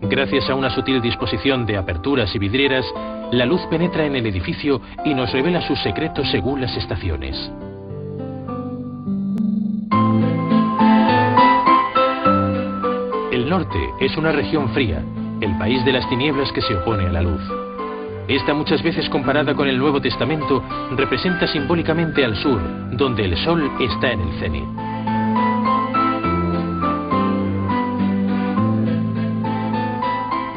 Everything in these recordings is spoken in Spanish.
Gracias a una sutil disposición de aperturas y vidrieras, la luz penetra en el edificio y nos revela sus secretos según las estaciones. El norte es una región fría, el país de las tinieblas que se opone a la luz. Esta, muchas veces comparada con el Nuevo Testamento, representa simbólicamente al sur, donde el sol está en el cenit.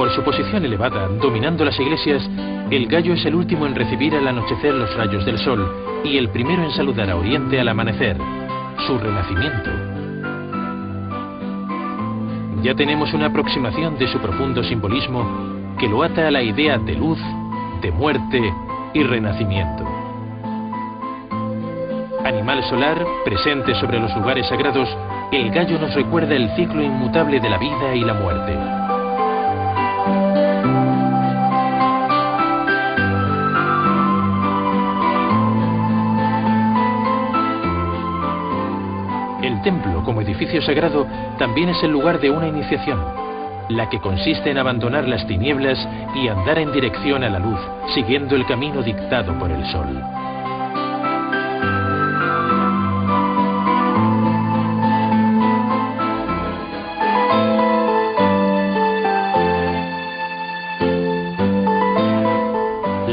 Por su posición elevada, dominando las iglesias, el gallo es el último en recibir al anochecer los rayos del sol y el primero en saludar a Oriente al amanecer, su renacimiento. Ya tenemos una aproximación de su profundo simbolismo que lo ata a la idea de luz, de muerte y renacimiento. Animal solar, presente sobre los lugares sagrados, el gallo nos recuerda el ciclo inmutable de la vida y la muerte. El templo, como edificio sagrado, también es el lugar de una iniciación, la que consiste en abandonar las tinieblas y andar en dirección a la luz, siguiendo el camino dictado por el sol.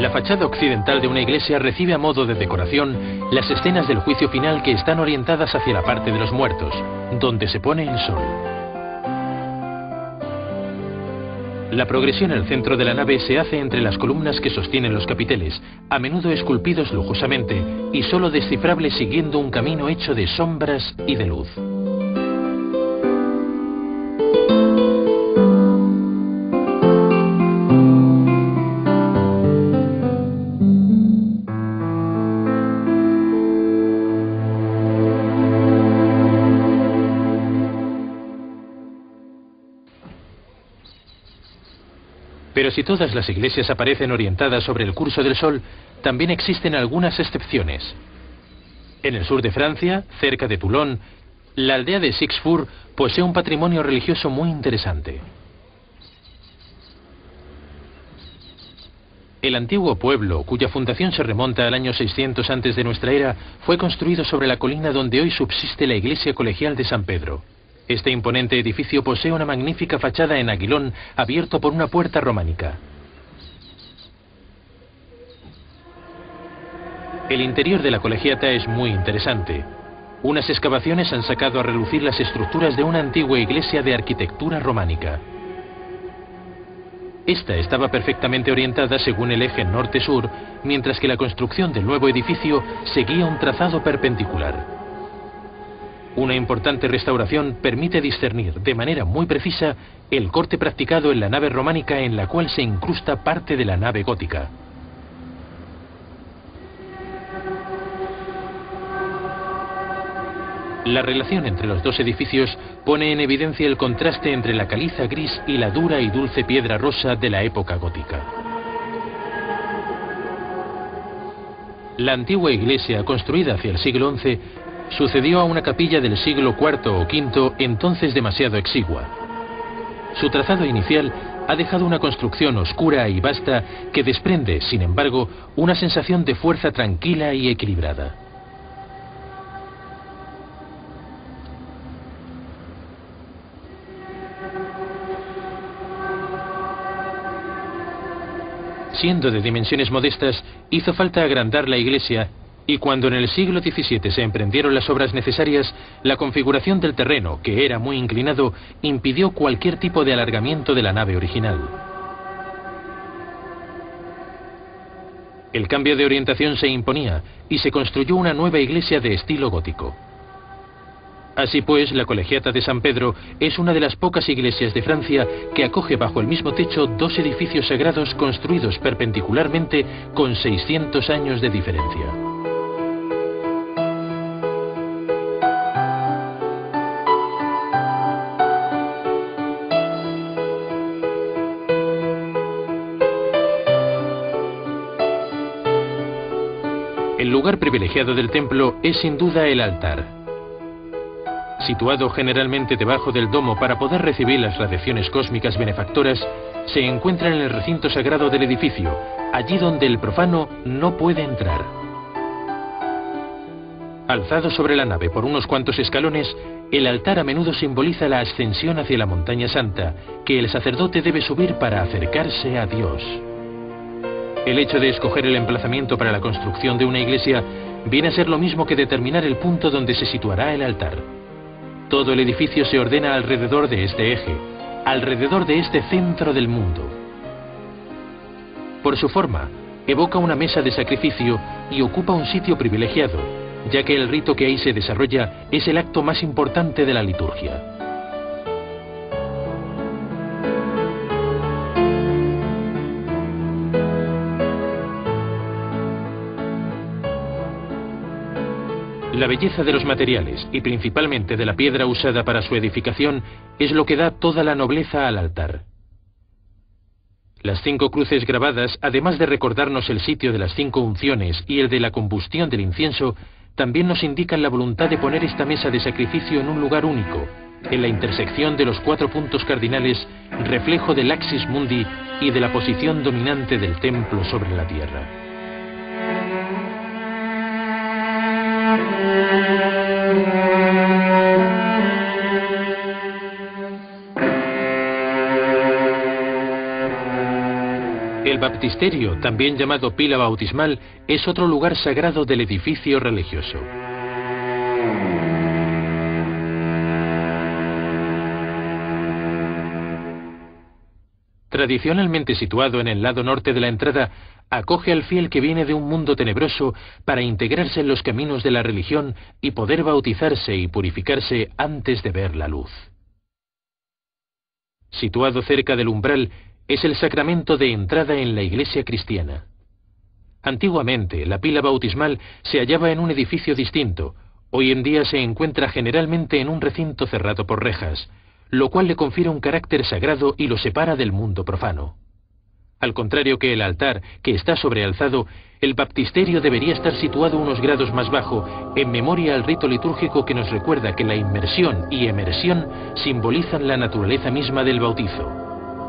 La fachada occidental de una iglesia recibe a modo de decoración las escenas del juicio final que están orientadas hacia la parte de los muertos, donde se pone el sol. La progresión al centro de la nave se hace entre las columnas que sostienen los capiteles, a menudo esculpidos lujosamente y solo descifrables siguiendo un camino hecho de sombras y de luz. Pero si todas las iglesias aparecen orientadas sobre el curso del sol, también existen algunas excepciones. En el sur de Francia, cerca de Toulon, la aldea de Sixfour posee un patrimonio religioso muy interesante. El antiguo pueblo, cuya fundación se remonta al año 600 antes de nuestra era, fue construido sobre la colina donde hoy subsiste la iglesia colegial de San Pedro. Este imponente edificio posee una magnífica fachada en aguilón abierto por una puerta románica. El interior de la colegiata es muy interesante. Unas excavaciones han sacado a relucir las estructuras de una antigua iglesia de arquitectura románica. Esta estaba perfectamente orientada según el eje norte-sur, mientras que la construcción del nuevo edificio seguía un trazado perpendicular. Una importante restauración permite discernir de manera muy precisa el corte practicado en la nave románica en la cual se incrusta parte de la nave gótica. La relación entre los dos edificios pone en evidencia el contraste entre la caliza gris y la dura y dulce piedra rosa de la época gótica. La antigua iglesia, construida hacia el siglo XI, sucedió a una capilla del siglo IV o V, entonces demasiado exigua. Su trazado inicial ha dejado una construcción oscura y vasta que desprende, sin embargo, una sensación de fuerza tranquila y equilibrada. Siendo de dimensiones modestas, hizo falta agrandar la iglesia, y cuando en el siglo XVII se emprendieron las obras necesarias, la configuración del terreno, que era muy inclinado, impidió cualquier tipo de alargamiento de la nave original. El cambio de orientación se imponía, y se construyó una nueva iglesia de estilo gótico. Así pues, la Colegiata de San Pedro es una de las pocas iglesias de Francia que acoge bajo el mismo techo dos edificios sagrados construidos perpendicularmente con 600 años de diferencia. El lugar privilegiado del templo es sin duda el altar. Situado generalmente debajo del domo para poder recibir las radiaciones cósmicas benefactoras, se encuentra en el recinto sagrado del edificio, allí donde el profano no puede entrar. Alzado sobre la nave por unos cuantos escalones, el altar a menudo simboliza la ascensión hacia la montaña santa, que el sacerdote debe subir para acercarse a Dios. El hecho de escoger el emplazamiento para la construcción de una iglesia viene a ser lo mismo que determinar el punto donde se situará el altar. Todo el edificio se ordena alrededor de este eje, alrededor de este centro del mundo. Por su forma, evoca una mesa de sacrificio y ocupa un sitio privilegiado, ya que el rito que ahí se desarrolla es el acto más importante de la liturgia. La belleza de los materiales, y principalmente de la piedra usada para su edificación, es lo que da toda la nobleza al altar. Las 5 cruces grabadas, además de recordarnos el sitio de las 5 unciones y el de la combustión del incienso, también nos indican la voluntad de poner esta mesa de sacrificio en un lugar único, en la intersección de los 4 puntos cardinales, reflejo del axis mundi y de la posición dominante del templo sobre la tierra. El baptisterio, también llamado pila bautismal, es otro lugar sagrado del edificio religioso. Tradicionalmente situado en el lado norte de la entrada, acoge al fiel que viene de un mundo tenebroso para integrarse en los caminos de la religión y poder bautizarse y purificarse antes de ver la luz. Situado cerca del umbral, es el sacramento de entrada en la iglesia cristiana. Antiguamente, la pila bautismal se hallaba en un edificio distinto. Hoy en día se encuentra generalmente en un recinto cerrado por rejas, lo cual le confiere un carácter sagrado y lo separa del mundo profano. Al contrario que el altar, que está sobrealzado, el baptisterio debería estar situado unos grados más bajo, en memoria al rito litúrgico que nos recuerda que la inmersión y emersión simbolizan la naturaleza misma del bautizo,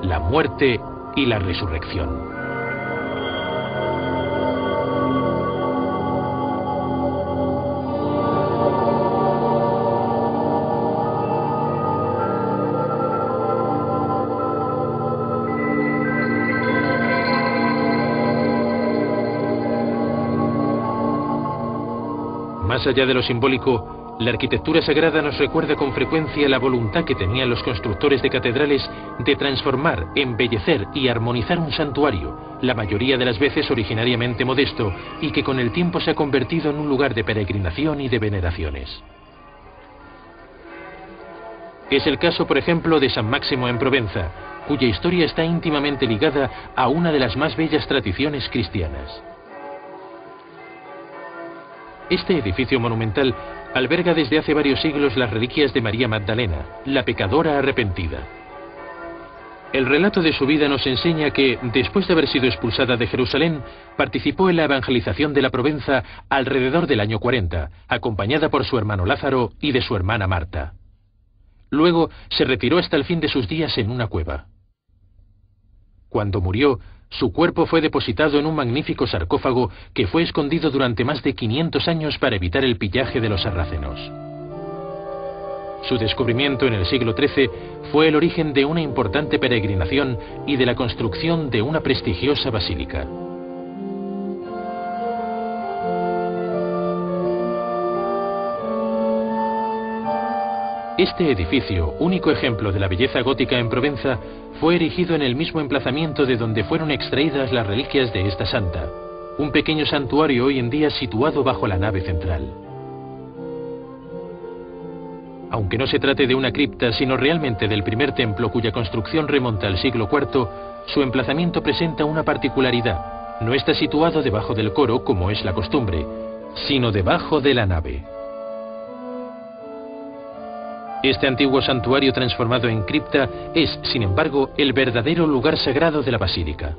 la muerte y la resurrección. Más allá de lo simbólico, la arquitectura sagrada nos recuerda con frecuencia la voluntad que tenían los constructores de catedrales de transformar, embellecer y armonizar un santuario, la mayoría de las veces originariamente modesto, y que con el tiempo se ha convertido en un lugar de peregrinación y de veneraciones. Es el caso, por ejemplo, de San Máximo en Provenza, cuya historia está íntimamente ligada a una de las más bellas tradiciones cristianas. Este edificio monumental alberga desde hace varios siglos las reliquias de María Magdalena, la pecadora arrepentida. El relato de su vida nos enseña que, después de haber sido expulsada de Jerusalén, participó en la evangelización de la Provenza alrededor del año 40, acompañada por su hermano Lázaro y de su hermana Marta. Luego se retiró hasta el fin de sus días en una cueva. Cuando murió, su cuerpo fue depositado en un magnífico sarcófago que fue escondido durante más de 500 años para evitar el pillaje de los sarracenos. Su descubrimiento en el siglo XIII fue el origen de una importante peregrinación y de la construcción de una prestigiosa basílica. Este edificio, único ejemplo de la belleza gótica en Provenza, fue erigido en el mismo emplazamiento de donde fueron extraídas las reliquias de esta santa, un pequeño santuario hoy en día situado bajo la nave central. Aunque no se trate de una cripta, sino realmente del primer templo cuya construcción remonta al siglo IV, su emplazamiento presenta una particularidad. No está situado debajo del coro, como es la costumbre, sino debajo de la nave. Este antiguo santuario transformado en cripta es, sin embargo, el verdadero lugar sagrado de la basílica.